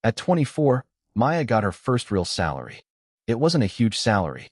At 24, Maya got her first real salary. It wasn't a huge salary,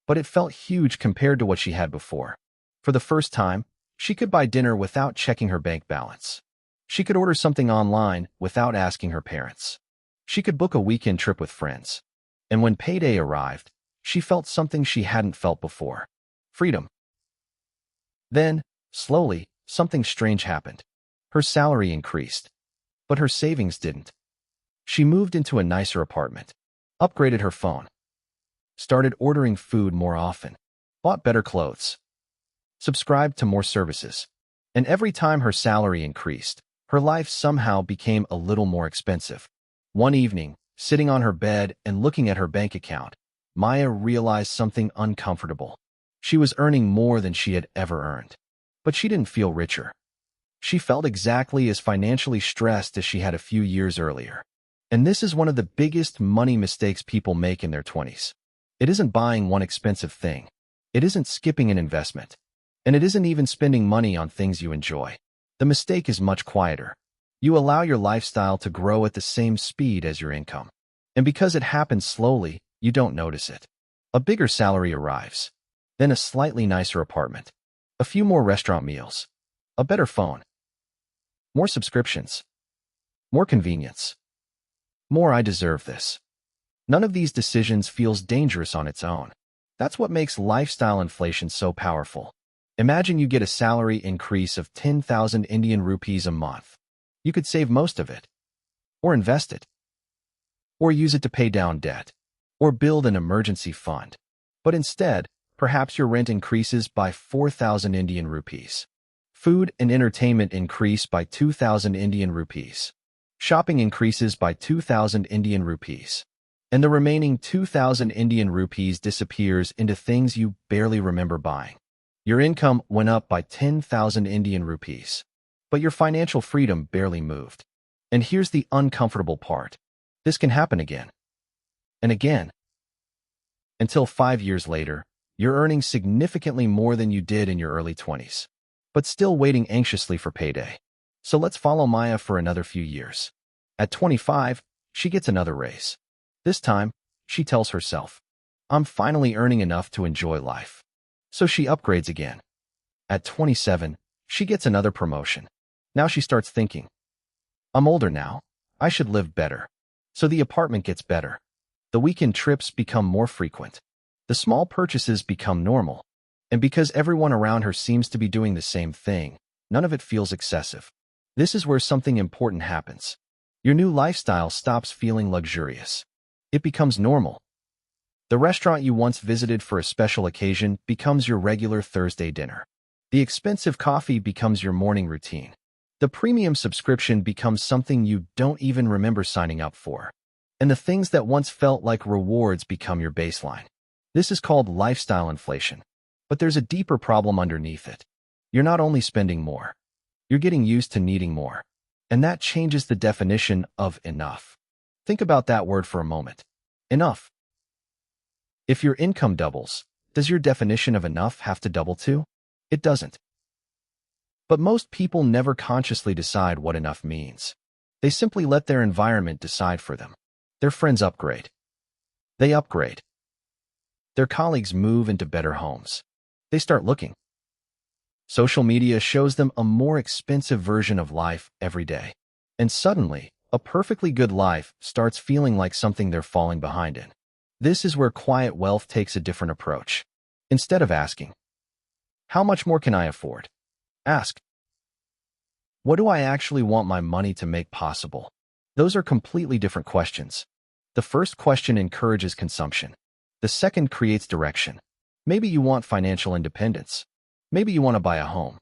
but it felt huge compared to what she had before. For the first time, she could buy dinner without checking her bank balance. She could order something online without asking her parents. She could book a weekend trip with friends. And when payday arrived, she felt something she hadn't felt before. Freedom. Then, slowly, something strange happened. Her salary increased, but her savings didn't. She moved into a nicer apartment, upgraded her phone, started ordering food more often, bought better clothes, subscribed to more services. And every time her salary increased, her life somehow became a little more expensive. One evening, sitting on her bed and looking at her bank account, Maya realized something uncomfortable. She was earning more than she had ever earned, but she didn't feel richer. She felt exactly as financially stressed as she had a few years earlier. And this is one of the biggest money mistakes people make in their 20s. It isn't buying one expensive thing. It isn't skipping an investment. And it isn't even spending money on things you enjoy. The mistake is much quieter. You allow your lifestyle to grow at the same speed as your income. And because it happens slowly, you don't notice it. A bigger salary arrives, then a slightly nicer apartment, a few more restaurant meals, a better phone, more subscriptions, more convenience, more "I deserve this." None of these decisions feels dangerous on its own. That's what makes lifestyle inflation so powerful. Imagine you get a salary increase of 10,000 Indian rupees a month. You could save most of it, or invest it, or use it to pay down debt, or build an emergency fund. But instead, perhaps your rent increases by 4,000 Indian rupees. Food and entertainment increase by 2,000 Indian rupees. Shopping increases by 2,000 Indian rupees. And the remaining 2,000 Indian rupees disappears into things you barely remember buying. Your income went up by 10,000 Indian rupees, but your financial freedom barely moved. And here's the uncomfortable part. This can happen again and again, until 5 years later, you're earning significantly more than you did in your early 20s, but still waiting anxiously for payday. So let's follow Maya for another few years. At 25, she gets another raise. This time, she tells herself, "I'm finally earning enough to enjoy life." So she upgrades again. At 27, she gets another promotion. Now she starts thinking, "I'm older now. I should live better." So the apartment gets better. The weekend trips become more frequent. The small purchases become normal. And because everyone around her seems to be doing the same thing, none of it feels excessive. This is where something important happens. Your new lifestyle stops feeling luxurious. It becomes normal. The restaurant you once visited for a special occasion becomes your regular Thursday dinner. The expensive coffee becomes your morning routine. The premium subscription becomes something you don't even remember signing up for. And the things that once felt like rewards become your baseline. This is called lifestyle inflation. But there's a deeper problem underneath it. You're not only spending more, you're getting used to needing more. And that changes the definition of enough. Think about that word for a moment. Enough. If your income doubles, does your definition of enough have to double too? It doesn't. But most people never consciously decide what enough means. They simply let their environment decide for them. Their friends upgrade. They upgrade. Their colleagues move into better homes. They start looking. Social media shows them a more expensive version of life every day. And suddenly, a perfectly good life starts feeling like something they're falling behind in. This is where quiet wealth takes a different approach. Instead of asking, "How much more can I afford?" ask, "What do I actually want my money to make possible?" Those are completely different questions. The first question encourages consumption. The second creates direction. Maybe you want financial independence. Maybe you want to buy a home.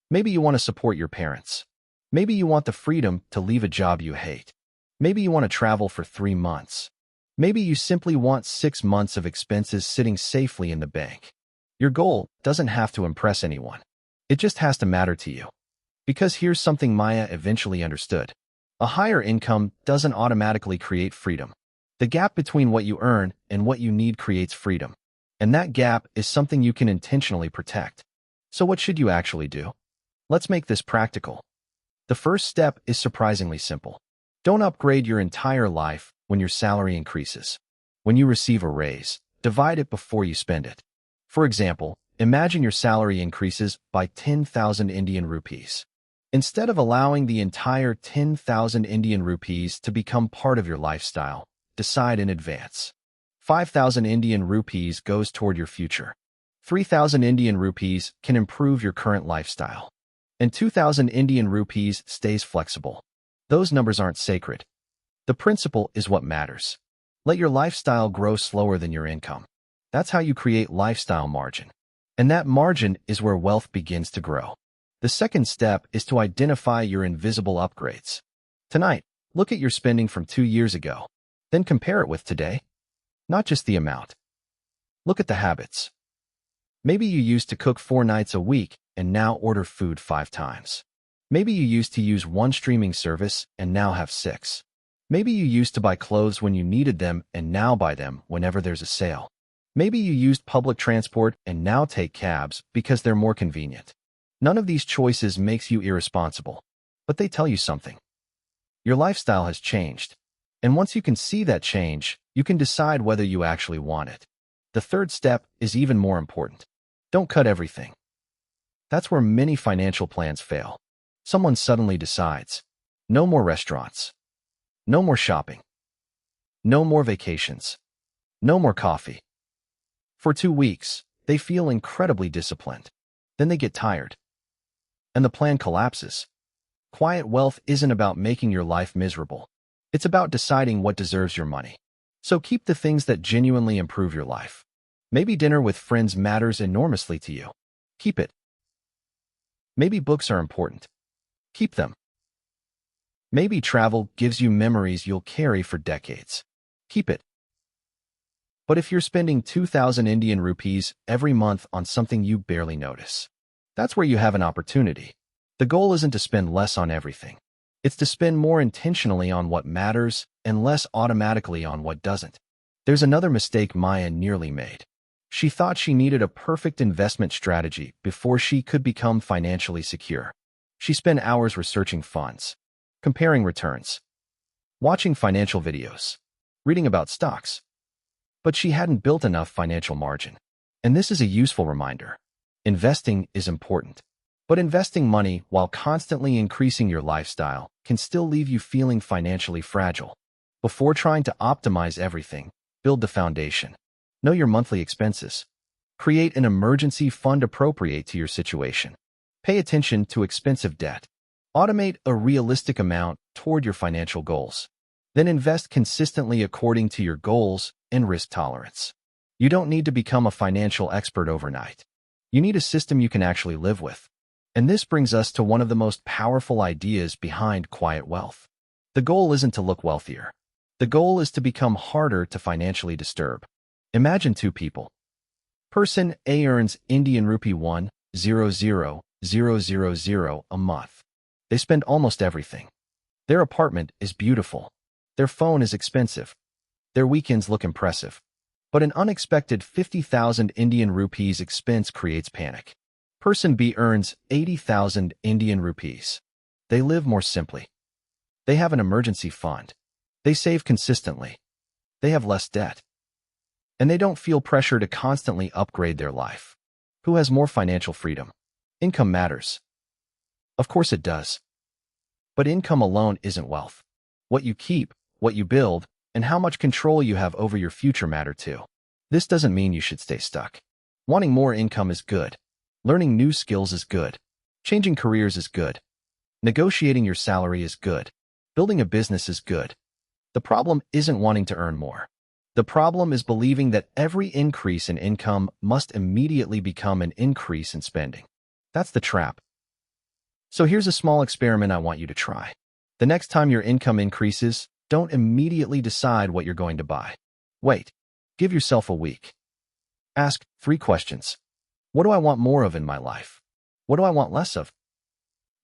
Maybe you want to support your parents. Maybe you want the freedom to leave a job you hate. Maybe you want to travel for 3 months. Maybe you simply want 6 months of expenses sitting safely in the bank. Your goal doesn't have to impress anyone. It just has to matter to you. Because here's something Maya eventually understood. A higher income doesn't automatically create freedom. The gap between what you earn and what you need creates freedom. And that gap is something you can intentionally protect. So what should you actually do? Let's make this practical. The first step is surprisingly simple. Don't upgrade your entire life when your salary increases. When you receive a raise, divide it before you spend it. For example, imagine your salary increases by 10,000 Indian rupees. Instead of allowing the entire 10,000 Indian rupees to become part of your lifestyle, decide in advance. 5,000 Indian rupees goes toward your future. 3,000 Indian rupees can improve your current lifestyle. And 2,000 Indian rupees stays flexible. Those numbers aren't sacred. The principle is what matters. Let your lifestyle grow slower than your income. That's how you create lifestyle margin. And that margin is where wealth begins to grow. The second step is to identify your invisible upgrades. Tonight, look at your spending from 2 years ago. Then compare it with today. Not just the amount. Look at the habits. Maybe you used to cook 4 nights a week and now order food 5 times. Maybe you used to use 1 streaming service and now have 6. Maybe you used to buy clothes when you needed them and now buy them whenever there's a sale. Maybe you used public transport and now take cabs because they're more convenient. None of these choices makes you irresponsible, but they tell you something. Your lifestyle has changed, and once you can see that change, you can decide whether you actually want it. The third step is even more important. Don't cut everything. That's where many financial plans fail. Someone suddenly decides, no more restaurants, no more shopping, no more vacations, no more coffee. For 2 weeks, they feel incredibly disciplined. Then they get tired, and the plan collapses. Quiet wealth isn't about making your life miserable. It's about deciding what deserves your money. So keep the things that genuinely improve your life. Maybe dinner with friends matters enormously to you. Keep it. Maybe books are important. Keep them. Maybe travel gives you memories you'll carry for decades. Keep it. But if you're spending 2,000 Indian rupees every month on something you barely notice, that's where you have an opportunity. The goal isn't to spend less on everything. It's to spend more intentionally on what matters and less automatically on what doesn't. There's another mistake Maya nearly made. She thought she needed a perfect investment strategy before she could become financially secure. She spent hours researching funds, comparing returns, watching financial videos, reading about stocks. But she hadn't built enough financial margin. And this is a useful reminder. Investing is important. But investing money while constantly increasing your lifestyle can still leave you feeling financially fragile. Before trying to optimize everything, build the foundation. Know your monthly expenses. Create an emergency fund appropriate to your situation. Pay attention to expensive debt. Automate a realistic amount toward your financial goals. Then invest consistently according to your goals and risk tolerance. You don't need to become a financial expert overnight. You need a system you can actually live with. And this brings us to one of the most powerful ideas behind quiet wealth. The goal isn't to look wealthier. The goal is to become harder to financially disturb. Imagine 2 people. Person A earns Indian rupee 1,000,000 a month. They spend almost everything. Their apartment is beautiful. Their phone is expensive. Their weekends look impressive. But an unexpected 50,000 Indian rupees expense creates panic. Person B earns 80,000 Indian rupees. They live more simply. They have an emergency fund. They save consistently. They have less debt. And they don't feel pressure to constantly upgrade their life. Who has more financial freedom? Income matters. Of course it does. But income alone isn't wealth. What you keep, what you build, and how much control you have over your future matter too. This doesn't mean you should stay stuck. Wanting more income is good. Learning new skills is good. Changing careers is good. Negotiating your salary is good. Building a business is good. The problem isn't wanting to earn more. The problem is believing that every increase in income must immediately become an increase in spending. That's the trap. So here's a small experiment I want you to try. The next time your income increases, don't immediately decide what you're going to buy. Wait. Give yourself a week. Ask 3 questions. What do I want more of in my life? What do I want less of?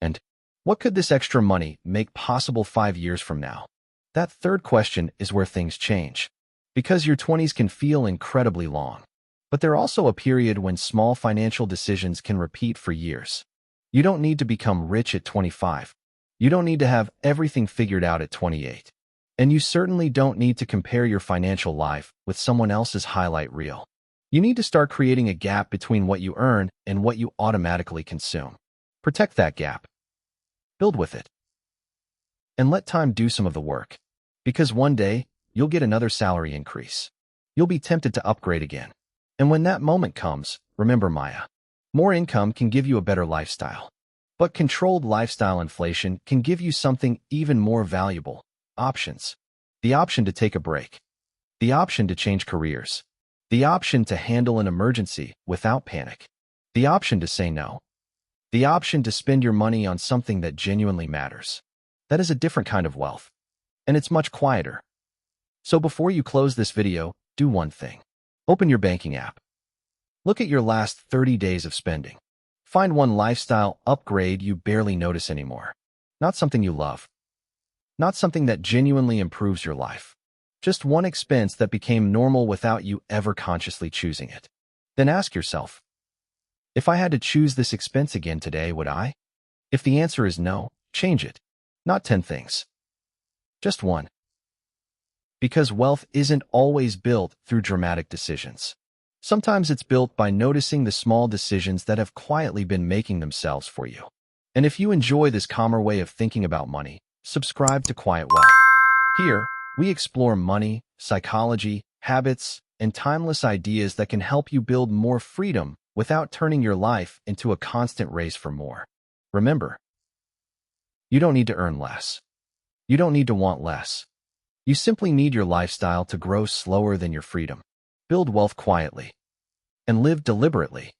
And what could this extra money make possible 5 years from now? That third question is where things change. Because your 20s can feel incredibly long. But they're also a period when small financial decisions can repeat for years. You don't need to become rich at 25. You don't need to have everything figured out at 28. And you certainly don't need to compare your financial life with someone else's highlight reel. You need to start creating a gap between what you earn and what you automatically consume. Protect that gap. Build with it. And let time do some of the work. Because one day, you'll get another salary increase. You'll be tempted to upgrade again. And when that moment comes, remember Maya. More income can give you a better lifestyle. But controlled lifestyle inflation can give you something even more valuable. Options. The option to take a break. The option to change careers. The option to handle an emergency without panic. The option to say no. The option to spend your money on something that genuinely matters. That is a different kind of wealth. And it's much quieter. So before you close this video, do one thing. Open your banking app. Look at your last 30 days of spending. Find one lifestyle upgrade you barely notice anymore. Not something you love. Not something that genuinely improves your life. Just one expense that became normal without you ever consciously choosing it. Then ask yourself, if I had to choose this expense again today, would I? If the answer is no, change it. Not 10 things. Just one. Because wealth isn't always built through dramatic decisions. Sometimes it's built by noticing the small decisions that have quietly been making themselves for you. And if you enjoy this calmer way of thinking about money, subscribe to Quiet Wealth. Here, we explore money, psychology, habits, and timeless ideas that can help you build more freedom without turning your life into a constant race for more. Remember, you don't need to earn less. You don't need to want less. You simply need your lifestyle to grow slower than your freedom. Build wealth quietly and live deliberately.